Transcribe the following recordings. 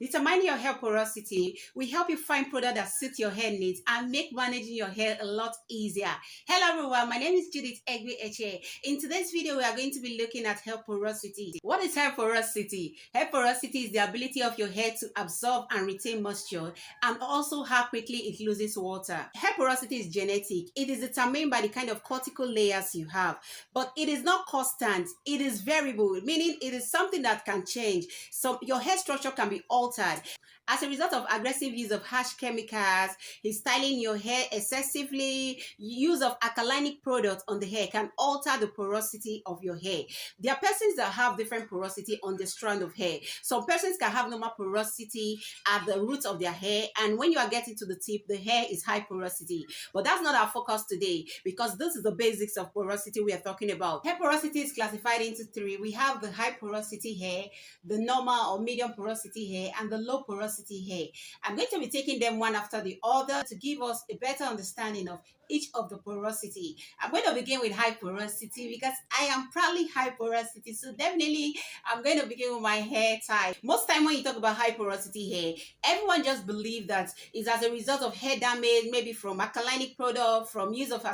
Determine your hair porosity. We help you find products that suit your hair needs and make managing your hair a lot easier. Hello everyone, my name is Cuticle. In today's video, we are going to be looking at hair porosity. What is hair porosity? Hair porosity is the ability of your hair to absorb and retain moisture and also how quickly it loses water. Hair porosity is genetic. It is determined by the kind of cuticle layers you have, but it is not constant. It is variable, meaning it is something that can change. So your hair structure can be altered as a result of aggressive use of harsh chemicals, styling your hair excessively, use of alkalinic products on the hair can alter the porosity of your hair. There are persons that have different porosity on the strand of hair. Some persons can have normal porosity at the roots of their hair, and when you are getting to the tip, the hair is high porosity. But that's not our focus today, because this is the basics of porosity we are talking about. Hair porosity is classified into three. We have the high porosity hair, the normal or medium porosity hair, and the low porosity hair. I'm going to be taking them one after the other to give us a better understanding of each of the porosity. I'm going to begin with high porosity because I am proudly high porosity. So definitely I'm going to begin with my hair type. Most time when you talk about high porosity hair, everyone just believes that it's as a result of hair damage, maybe from alkalinic product, from use of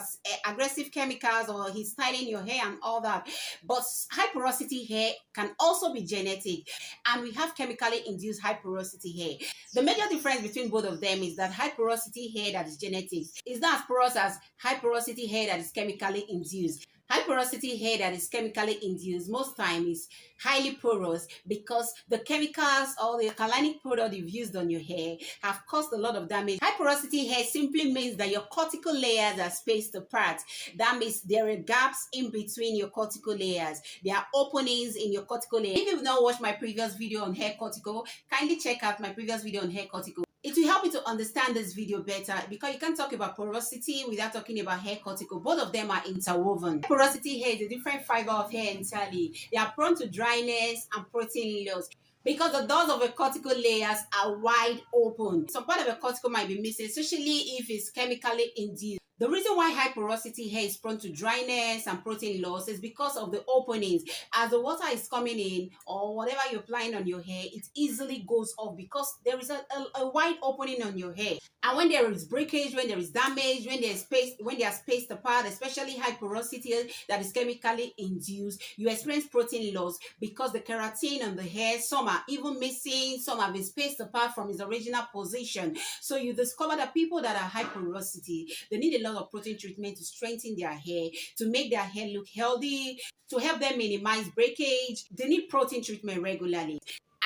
aggressive chemicals, or he's styling your hair and all that. But high porosity hair can also be genetic, and we have chemically induced high porosity hair. The major difference between both of them is that high porosity hair that is genetic is not as porous as high porosity hair that is chemically induced. High porosity hair that is chemically induced most time is highly porous because the chemicals or the alkalinic product you've used on your hair have caused a lot of damage. High porosity hair simply means that your cuticle layers are spaced apart. That means there are gaps in between your cuticle layers. There are openings in your cuticle layer. If you've not watched my previous video on hair cuticle, kindly check out my previous video on hair cuticle. It will help you to understand this video better, because you can't talk about porosity without talking about hair cuticle. Both of them are interwoven. Porosity hair is a different fiber of hair entirely. They are prone to dryness and protein loss because the doors of the cuticle layers are wide open. Some part of the cuticle might be missing, especially if it's chemically induced. The reason why high porosity hair is prone to dryness and protein loss is because of the openings. As the water is coming in or whatever you're applying on your hair, it easily goes off because there is a wide opening on your hair. And when there is breakage, when there is damage, when they are spaced apart, especially high porosity that is chemically induced, you experience protein loss because the keratin on the hair, some are even missing, some have been spaced apart from its original position. So you discover that people that are high porosity, they need a lot of protein treatment to strengthen their hair, to make their hair look healthy, to help them minimize breakage. They need protein treatment regularly.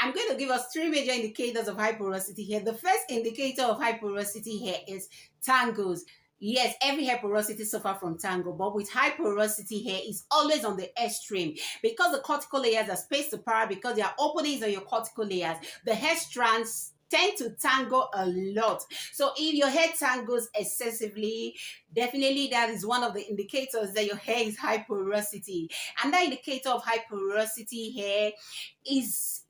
I'm going to give us three major indicators of high porosity hair. The first indicator of high porosity hair is tangles. Yes, every hair porosity suffers from tangle, but with high porosity hair, it's always on the extreme because the cuticle layers are spaced apart, because there are openings on your cuticle layers. The hair strands tend to tangle a lot. So if your hair tangles excessively, definitely that is one of the indicators that your hair is high porosity. Another indicator of high porosity hair is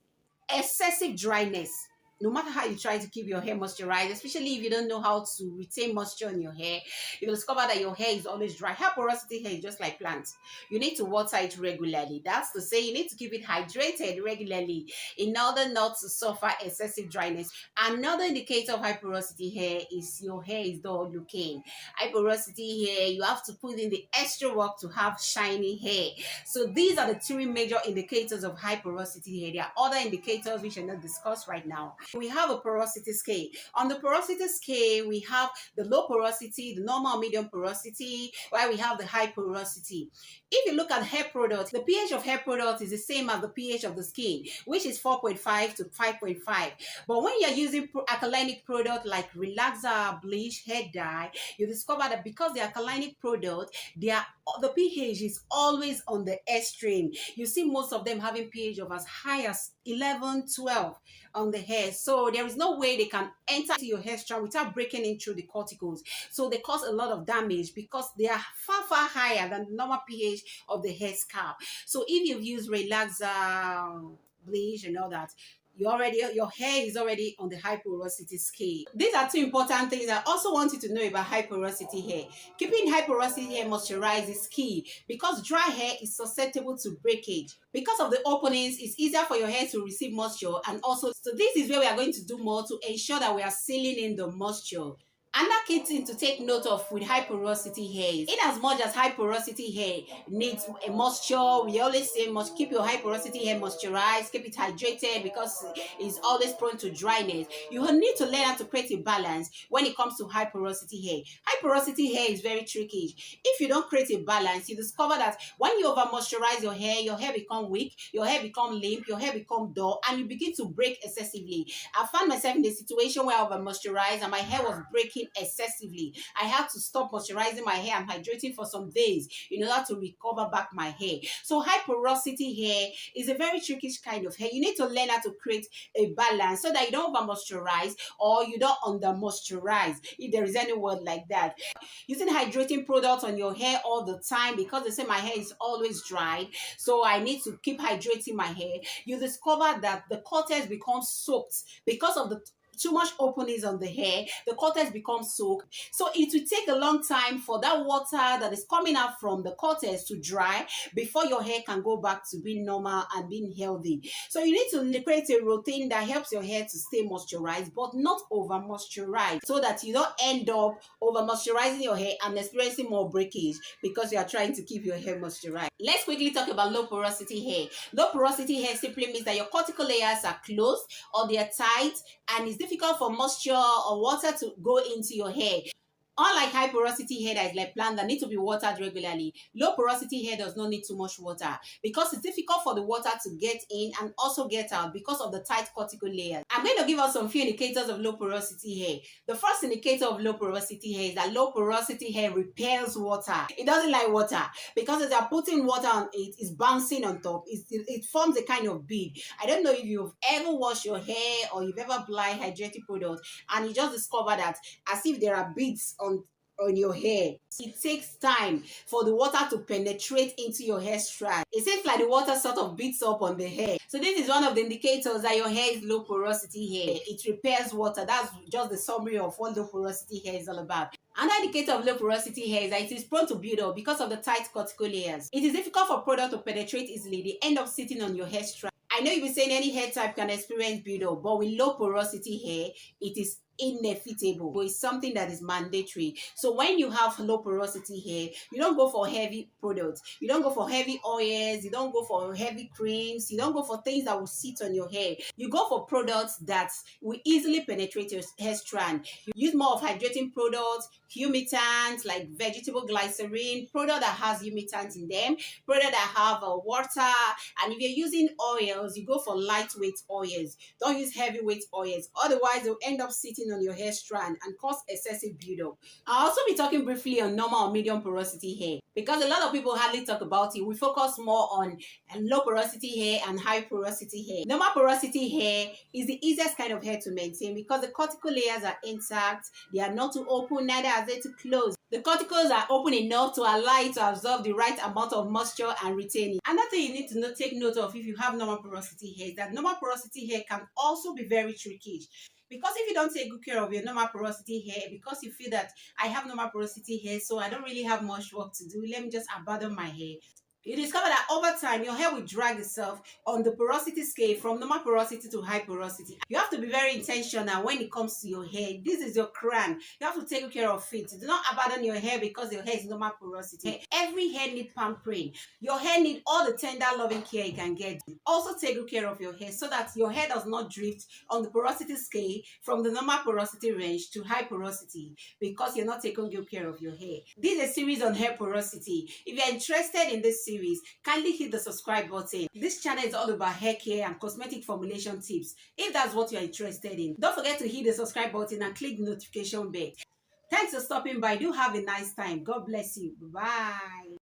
excessive dryness. No matter how you try to keep your hair moisturized, especially if you don't know how to retain moisture in your hair, you will discover that your hair is always dry. Hair porosity hair is just like plants. You need to water it regularly. That's to say, you need to keep it hydrated regularly in order not to suffer excessive dryness. Another indicator of high porosity hair is your hair is dull looking. High porosity hair, you have to put in the extra work to have shiny hair. So these are the three major indicators of high porosity hair. There are other indicators we shall not discuss right now. We have a porosity scale. On the porosity scale, we have the low porosity, the normal medium porosity, while we have the high porosity. If you look at hair products, the pH of hair products is the same as the pH of the skin, which is 4.5 to 5.5. But when you're using alkalinic product like relaxer, bleach, hair dye, you discover that because the alkalinic product, the pH is always on the extreme. You see most of them having pH of as high as 11, 12 on the hair. So there is no way they can enter into your hair strand without breaking in through the cuticles. So they cause a lot of damage because they are far, far higher than the normal pH of the hair scalp. So if you've used relaxer, bleach and all that, your hair is already on the high porosity scale. These are two important things I also want you to know about high porosity hair. Keeping high porosity hair moisturized is key because dry hair is susceptible to breakage. Because of the openings, it's easier for your hair to receive moisture, and also, so this is where we are going to do more to ensure that we are sealing in the moisture. Another key thing to take note of with high porosity hair is, in as much as high porosity hair needs a moisture, we always say must keep your high porosity hair moisturized, keep it hydrated because it's always prone to dryness. You will need to learn how to create a balance when it comes to high porosity hair. High porosity hair is very tricky. If you don't create a balance, you discover that when you over moisturize your hair become weak, your hair become limp, your hair become dull, and you begin to break excessively. I found myself in a situation where I over moisturized and my hair was breaking excessively. I had to stop moisturizing my hair and hydrating for some days in order to recover back my hair. So high porosity hair is a very tricky kind of hair. You need to learn how to create a balance so that you don't over moisturize or you don't under moisturize, if there is any word like that. Using hydrating products on your hair all the time, because they say my hair is always dry, so I need to keep hydrating my hair. You discover that the cortex becomes soaked because of the too much openings on the hair. The cortex becomes soaked, so it will take a long time for that water that is coming out from the cortex to dry before your hair can go back to being normal and being healthy. So you need to create a routine that helps your hair to stay moisturized but not over moisturized, so that you don't end up over moisturizing your hair and experiencing more breakage because you are trying to keep your hair moisturized. Let's quickly talk about low porosity hair. Low porosity hair simply means that your cuticle layers are closed or they are tight, and it's difficult for moisture or water to go into your hair. Unlike high porosity hair that is like plant that need to be watered regularly, low porosity hair does not need too much water because it's difficult for the water to get in and also get out because of the tight cuticle layers. I'm going to give us some few indicators of low porosity hair. The first indicator of low porosity hair is that low porosity hair repels water. It doesn't like water because as you're putting water on it, it's bouncing on top. It forms a kind of bead. I don't know if you've ever washed your hair or you've ever applied hydrating products and you just discover that as if there are beads on your hair. It takes time for the water to penetrate into your hair strand. It seems like the water sort of beats up on the hair. So this is one of the indicators that your hair is low porosity hair. It repels water. That's just the summary of what low porosity hair is all about. Another indicator of low porosity hair is that it is prone to build up because of the tight cuticle layers. It is difficult for product to penetrate easily. They end up sitting on your hair strand. I know you'll be saying any hair type can experience build-up, but with low porosity hair, it is inevitable. It's something that is mandatory. So when you have low porosity hair, you don't go for heavy products. You don't go for heavy oils. You don't go for heavy creams. You don't go for things that will sit on your hair. You go for products that will easily penetrate your hair strand. You use more of hydrating products, humectants like vegetable glycerin, product that has humectants in them, product that have water. And if you're using oils, you go for lightweight oils. Don't use heavyweight oils. Otherwise, they'll end up sitting on your hair strand and cause excessive buildup. I'll also be talking briefly on normal or medium porosity hair because a lot of people hardly talk about it. We focus more on low porosity hair and high porosity hair. Normal porosity hair is the easiest kind of hair to maintain because the cuticle layers are intact. They are not too open, neither are they too close. The cuticles are open enough to allow it to absorb the right amount of moisture and retain it. Another thing you need to take note of if you have normal porosity hair is that normal porosity hair can also be very tricky. Because if you don't take good care of your normal porosity hair, because you feel that I have normal porosity hair, so I don't really have much work to do, let me just abandon my hair. You discover that over time, your hair will drag itself on the porosity scale from normal porosity to high porosity. You have to be very intentional when it comes to your hair. This is your crown. You have to take care of it. Do not abandon your hair because your hair is normal porosity. Every hair needs pampering. Your hair needs all the tender, loving care it can get. Also take good care of your hair so that your hair does not drift on the porosity scale from the normal porosity range to high porosity because you're not taking good care of your hair. This is a series on hair porosity. If you're interested in this series, kindly hit the subscribe button. This channel is all about hair care and cosmetic formulation tips. If that's what you're interested in, don't forget to hit the subscribe button and click the notification bell. Thanks for stopping by. Do have a nice time. God bless you. Bye.